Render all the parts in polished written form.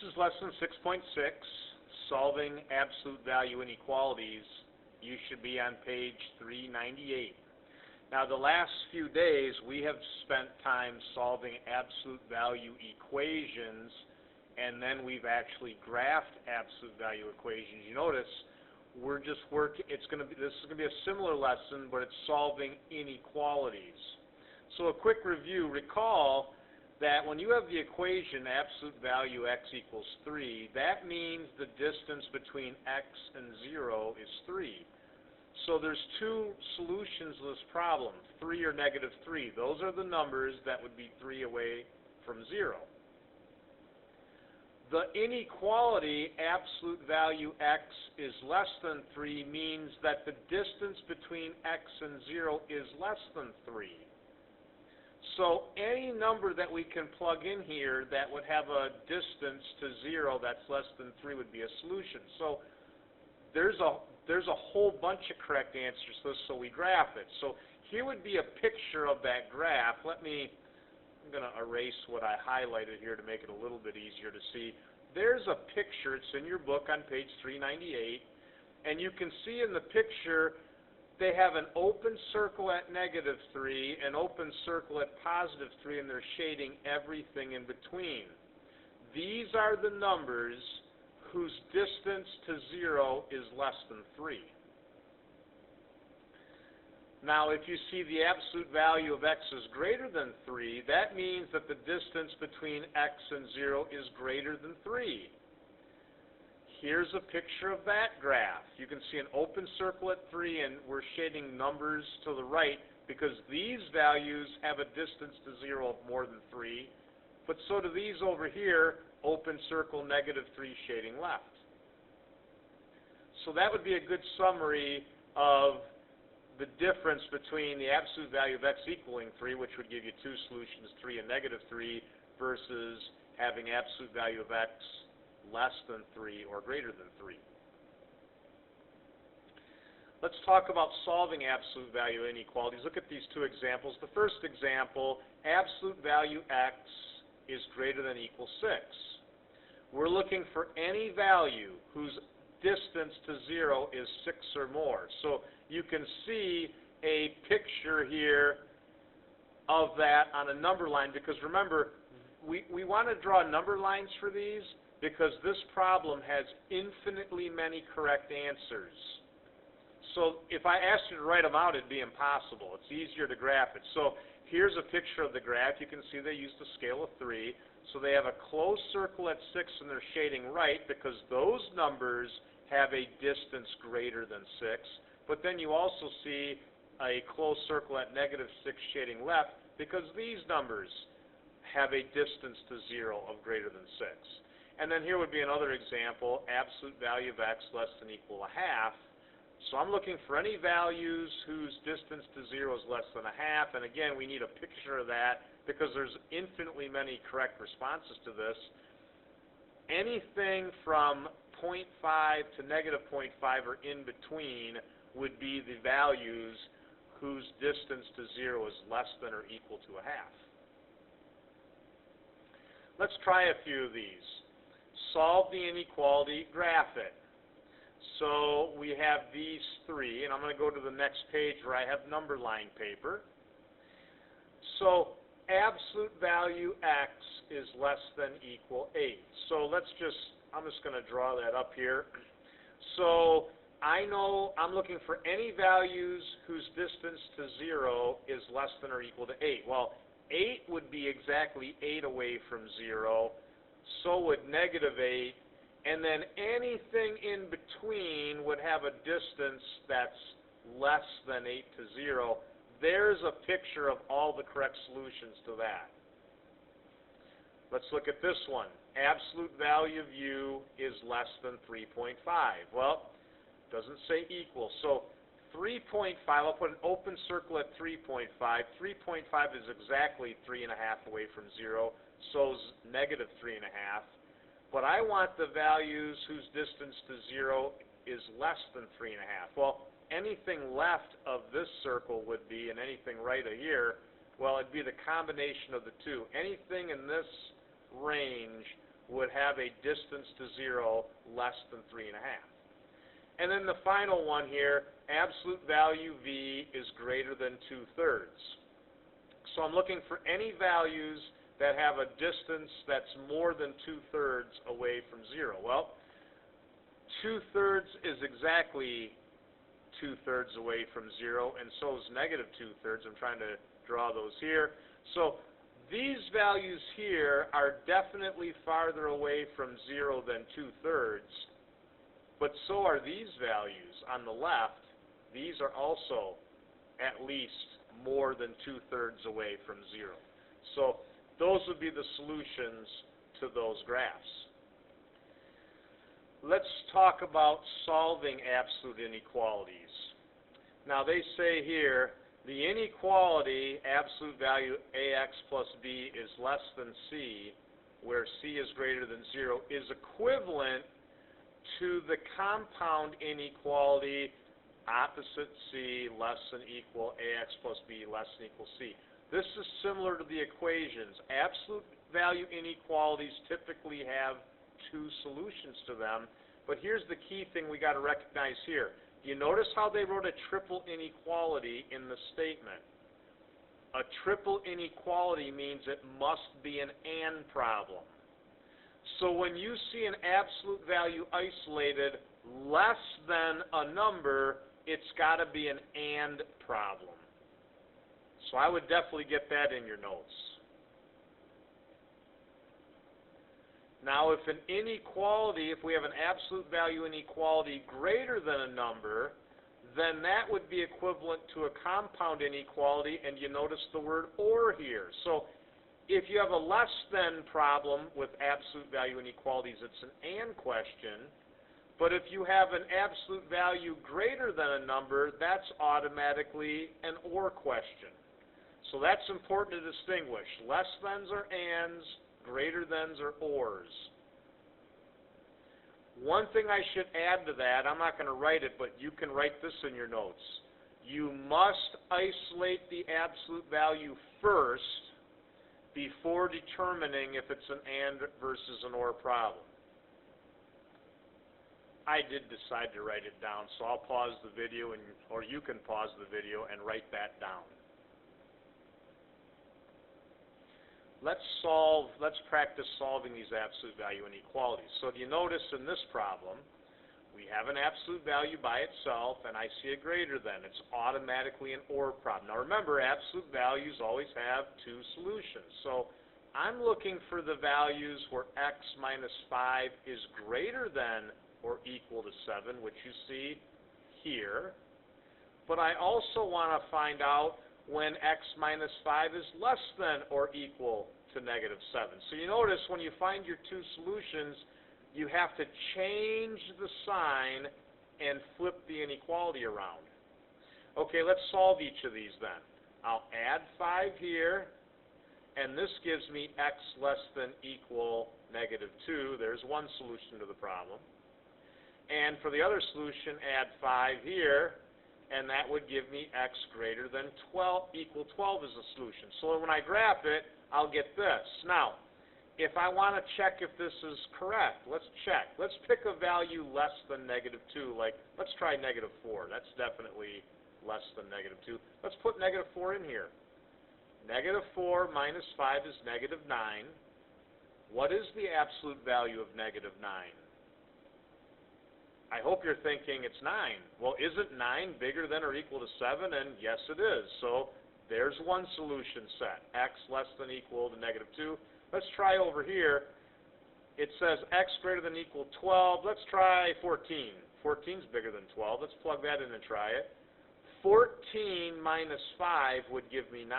is lesson 6.6, solving absolute value inequalities. You should be on page 398. Now, the last few days, we have spent time solving absolute value equations, and then we've actually graphed absolute value equations. You notice we're just working. This is going to be a similar lesson, but it's solving inequalities. So, a quick review. Recall that when you have the equation absolute value x equals 3, that means the distance between x and 0 is 3. So there's two solutions to this problem, 3 or negative 3. Those are the numbers that would be 3 away from 0. The inequality absolute value x is less than 3 means that the distance between x and 0 is less than 3. So any number that we can plug in here that would have a distance to 0 that's less than 3 would be a solution. So there's a whole bunch of correct answers to this, so we graph it. So here would be a picture of that graph. I'm going to erase what I highlighted here to make it a little bit easier to see. There's a picture. It's in your book on page 398. And you can see in the picture they have an open circle at negative 3, an open circle at positive 3, and they're shading everything in between. These are the numbers whose distance to 0 is less than 3. Now, if you see the absolute value of x is greater than 3, that means that the distance between x and 0 is greater than 3. Here's a picture of that graph. You can see an open circle at 3, and we're shading numbers to the right because these values have a distance to 0 of more than 3, but so do these over here, open circle, negative 3, shading left. So that would be a good summary of the difference between the absolute value of x equaling 3, which would give you two solutions, 3 and negative 3, versus having absolute value of x less than 3 or greater than 3. Let's talk about solving absolute value inequalities. Look at these two examples. The first example, absolute value x is greater than or equal 6. We're looking for any value whose distance to 0 is 6 or more. So you can see a picture here of that on a number line, because remember, we want to draw number lines for these because this problem has infinitely many correct answers. So if I asked you to write them out, it'd be impossible. It's easier to graph it. So here's a picture of the graph. You can see they used a scale of 3. So they have a closed circle at 6, and they're shading right because those numbers have a distance greater than 6. But then you also see a closed circle at negative 6 shading left because these numbers have a distance to 0 of greater than 6. And then here would be another example, absolute value of x less than or equal a half. So I'm looking for any values whose distance to 0 is less than a half. And again, we need a picture of that because there's infinitely many correct responses to this. Anything from 0.5 to negative 0.5 or in between would be the values whose distance to 0 is less than or equal to a half. Let's try a few of these. Solve the inequality, graph it. So we have these three, and I'm going to go to the next page where I have number line paper. So absolute value x is less than or equal 8. So I'm just going to draw that up here. So I know I'm looking for any values whose distance to 0 is less than or equal to 8. Well, 8 would be exactly 8 away from 0. So would negative 8, and then anything in between would have a distance that's less than 8 to 0. There's a picture of all the correct solutions to that. Let's look at this one. Absolute value of u is less than 3.5. Well, it doesn't say equal. So 3.5, I'll put an open circle at 3.5. 3.5 is exactly 3.5 away from 0. So is negative 3.5. But I want the values whose distance to 0 is less than 3.5. Well, anything left of this circle would be, and anything right of here, well, it'd be the combination of the two. Anything in this range would have a distance to 0 less than 3.5. And then the final one here, absolute value V is greater than 2/3. So I'm looking for any values that have a distance that's more than 2/3 away from 0. Well, 2/3 is exactly 2/3 away from 0, and so is negative 2/3. I'm trying to draw those here. So these values here are definitely farther away from 0 than 2/3, but so are these values on the left. These are also at least more than 2/3 away from 0. So those would be the solutions to those graphs. Let's talk about solving absolute inequalities. Now they say here, the inequality, absolute value AX plus B is less than C, where C is greater than 0, is equivalent to the compound inequality opposite C less than equal AX plus B less than equal C. This is similar to the equations. Absolute value inequalities typically have two solutions to them, but here's the key thing we got to recognize here. Do you notice how they wrote a triple inequality in the statement? A triple inequality means it must be an AND problem. So when you see an absolute value isolated less than a number, it's got to be an AND problem. So I would definitely get that in your notes. Now if an inequality, if we have an absolute value inequality greater than a number, then that would be equivalent to a compound inequality, and you notice the word OR here. So if you have a less than problem with absolute value inequalities, it's an AND question. But if you have an absolute value greater than a number, that's automatically an OR question. So that's important to distinguish. Less thans are ANDs, greater thans are ORs. One thing I should add to that, I'm not going to write it, but you can write this in your notes. You must isolate the absolute value first before determining if it's an AND versus an OR problem. I did decide to write it down, so I'll pause the video, or you can pause the video and write that down. Let's practice solving these absolute value inequalities. So do you notice in this problem, we have an absolute value by itself, and I see a greater than. It's automatically an OR problem. Now remember, absolute values always have two solutions. So I'm looking for the values where x minus 5 is greater than or equal to 7, which you see here. But I also want to find out when x minus 5 is less than or equal to negative 7. So you notice when you find your two solutions, you have to change the sign and flip the inequality around. Okay, let's solve each of these then. I'll add 5 here, and this gives me x less than equal negative 2. There's one solution to the problem. And for the other solution, add 5 here, and that would give me x greater than 12, equal 12 as a solution. So when I graph it, I'll get this. Now, if I want to check if this is correct, let's check. Let's pick a value less than negative 2, like let's try negative 4. That's definitely less than negative 2. Let's put negative 4 in here. Negative 4 minus 5 is negative 9. What is the absolute value of negative 9? I hope you're thinking it's 9. Well, isn't 9 bigger than or equal to 7? And yes, it is. So there's one solution set, x less than equal to negative 2. Let's try over here. It says x greater than equal to 12. Let's try 14. 14 is bigger than 12. Let's plug that in and try it. 14 minus 5 would give me 9.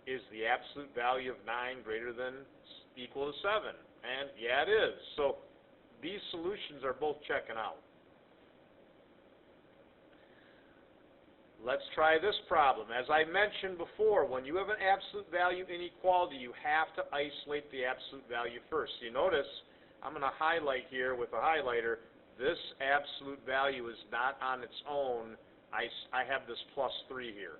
Is the absolute value of 9 greater than equal to 7? And yeah, it is. So these solutions are both checking out. Let's try this problem. As I mentioned before, when you have an absolute value inequality, you have to isolate the absolute value first. You notice I'm going to highlight here with a highlighter. This absolute value is not on its own. I have this plus 3 here.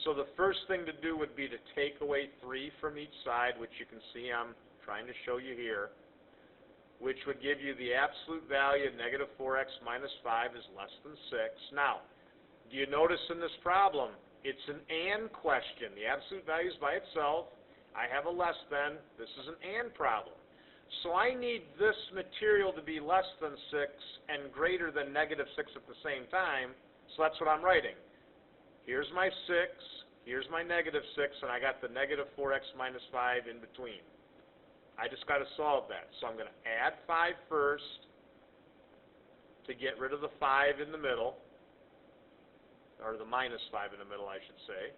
So the first thing to do would be to take away 3 from each side, which you can see I'm trying to show you here, which would give you the absolute value of negative 4x minus 5 is less than 6. Now, do you notice in this problem, it's an and question. The absolute value is by itself. I have a less than. This is an and problem. So I need this material to be less than 6 and greater than negative 6 at the same time, so that's what I'm writing. Here's my 6, here's my negative 6, and I got the negative 4x minus 5 in between. I just got to solve that. So I'm going to add 5 first to get rid of the 5 in the middle, or the minus 5 in the middle, I should say.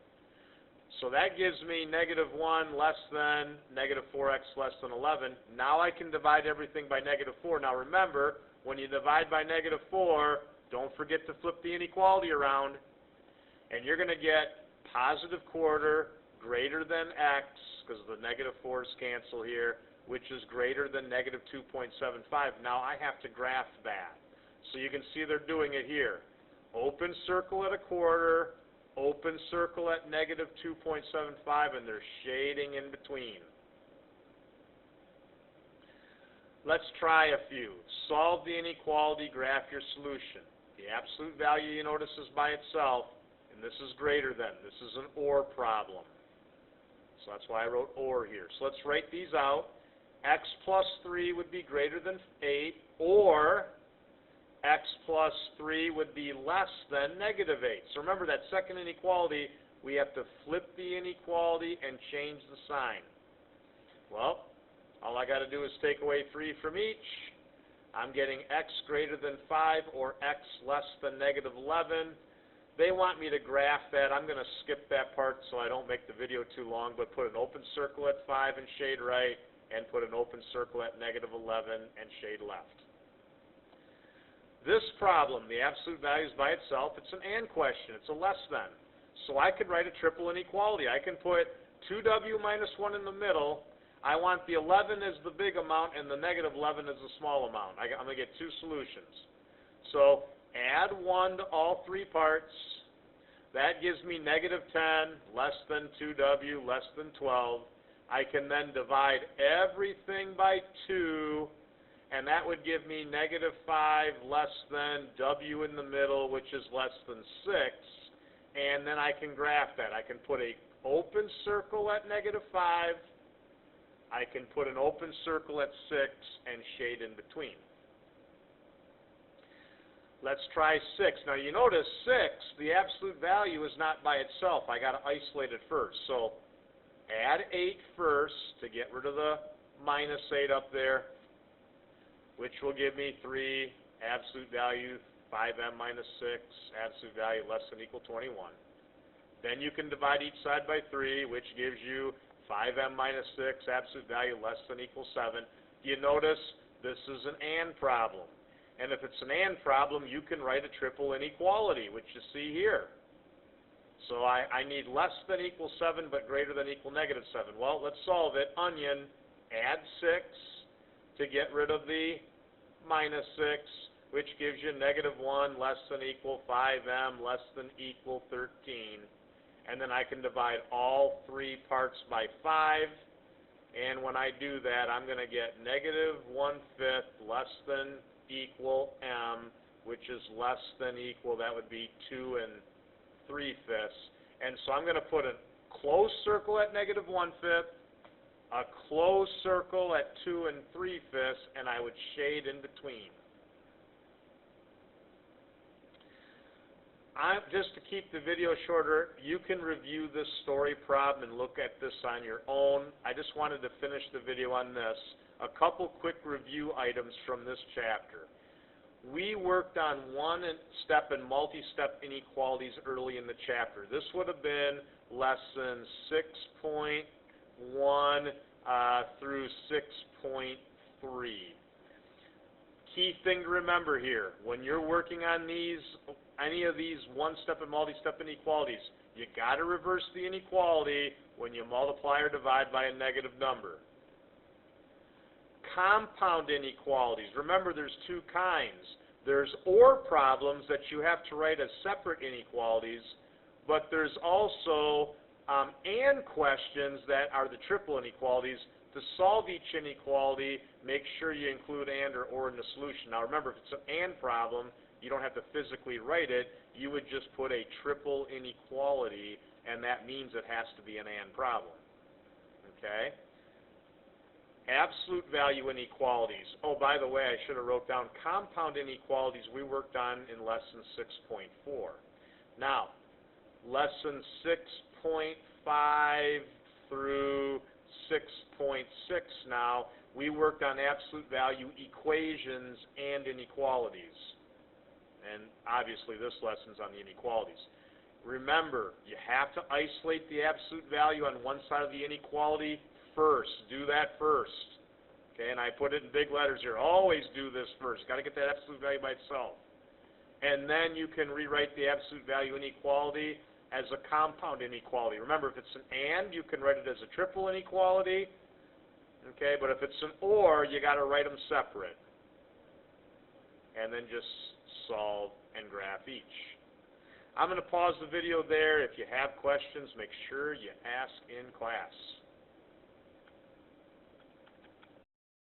So that gives me negative 1 less than negative 4x less than 11. Now I can divide everything by negative 4. Now remember, when you divide by negative 4, don't forget to flip the inequality around, and you're going to get positive quarter greater than x, because the negative 4's cancel here, which is greater than negative 2.75. Now I have to graph that. So you can see they're doing it here. Open circle at a quarter, open circle at negative 2.75, and they're shading in between. Let's try a few. Solve the inequality, graph your solution. The absolute value, you notice, is by itself, and this is greater than. This is an OR problem. So that's why I wrote OR here. So let's write these out. X plus 3 would be greater than 8, or x plus 3 would be less than negative 8. So remember that second inequality, we have to flip the inequality and change the sign. Well, all I got to do is take away 3 from each. I'm getting x greater than 5 or x less than negative 11. They want me to graph that. I'm going to skip that part so I don't make the video too long, but put an open circle at 5 and shade right, and put an open circle at negative 11 and shade left. This problem, the absolute value is by itself. It's an and question. It's a less than. So I could write a triple inequality. I can put 2w minus 1 in the middle. I want the 11 as the big amount and the negative 11 as the small amount. I'm going to get two solutions. So add 1 to all 3 parts. That gives me negative 10 less than 2w less than 12. I can then divide everything by 2. And that would give me negative 5 less than w in the middle, which is less than 6. And then I can graph that. I can put an open circle at negative 5. I can put an open circle at 6 and shade in between. Let's try 6. Now you notice 6, the absolute value is not by itself. I got to isolate it first. So add 8 first to get rid of the minus 8 up there, which will give me 3, absolute value 5m minus 6, absolute value less than or equal 21. Then you can divide each side by 3, which gives you 5m minus 6, absolute value less than or equal 7. You notice this is an and problem. And if it's an and problem, you can write a triple inequality, which you see here. So I need less than or equal 7, but greater than or equal negative 7. Well, let's solve it. Onion, add 6. To get rid of the minus 6, which gives you negative 1 less than or equal 5m less than or equal 13. And then I can divide all 3 parts by 5. And when I do that, I'm going to get negative 1/5 less than equal m, which is less than equal, that would be 2 3/5. And so I'm going to put a closed circle at negative 1/5, a closed circle at 2 3/5, and I would shade in between. Just to keep the video shorter, you can review this story problem and look at this on your own. I just wanted to finish the video on this. A couple quick review items from this chapter. We worked on one-step and multi-step inequalities early in the chapter. This would have been lesson 6.1 through 6.3. Key thing to remember here, when you're working on any of these one-step and multi-step inequalities, you got to reverse the inequality when you multiply or divide by a negative number. Compound inequalities, remember there's 2 kinds. There's OR problems that you have to write as separate inequalities, but there's also and questions that are the triple inequalities. To solve each inequality, make sure you include and or in the solution. Now remember, if it's an and problem, you don't have to physically write it. You would just put a triple inequality, and that means it has to be an and problem. Okay? Absolute value inequalities. Oh, by the way, I should have wrote down compound inequalities we worked on in lesson 6.4. Now, lesson 6.5 through 6.6 now, we worked on absolute value equations and inequalities. And obviously this lesson's on the inequalities. Remember, you have to isolate the absolute value on one side of the inequality first. Do that first. Okay, and I put it in big letters here. Always do this first. Got to get that absolute value by itself. And then you can rewrite the absolute value inequality as a compound inequality. Remember, if it's an and, you can write it as a triple inequality. Okay, but if it's an or, you got to write them separate. And then just solve and graph each. I'm going to pause the video there. If you have questions, make sure you ask in class.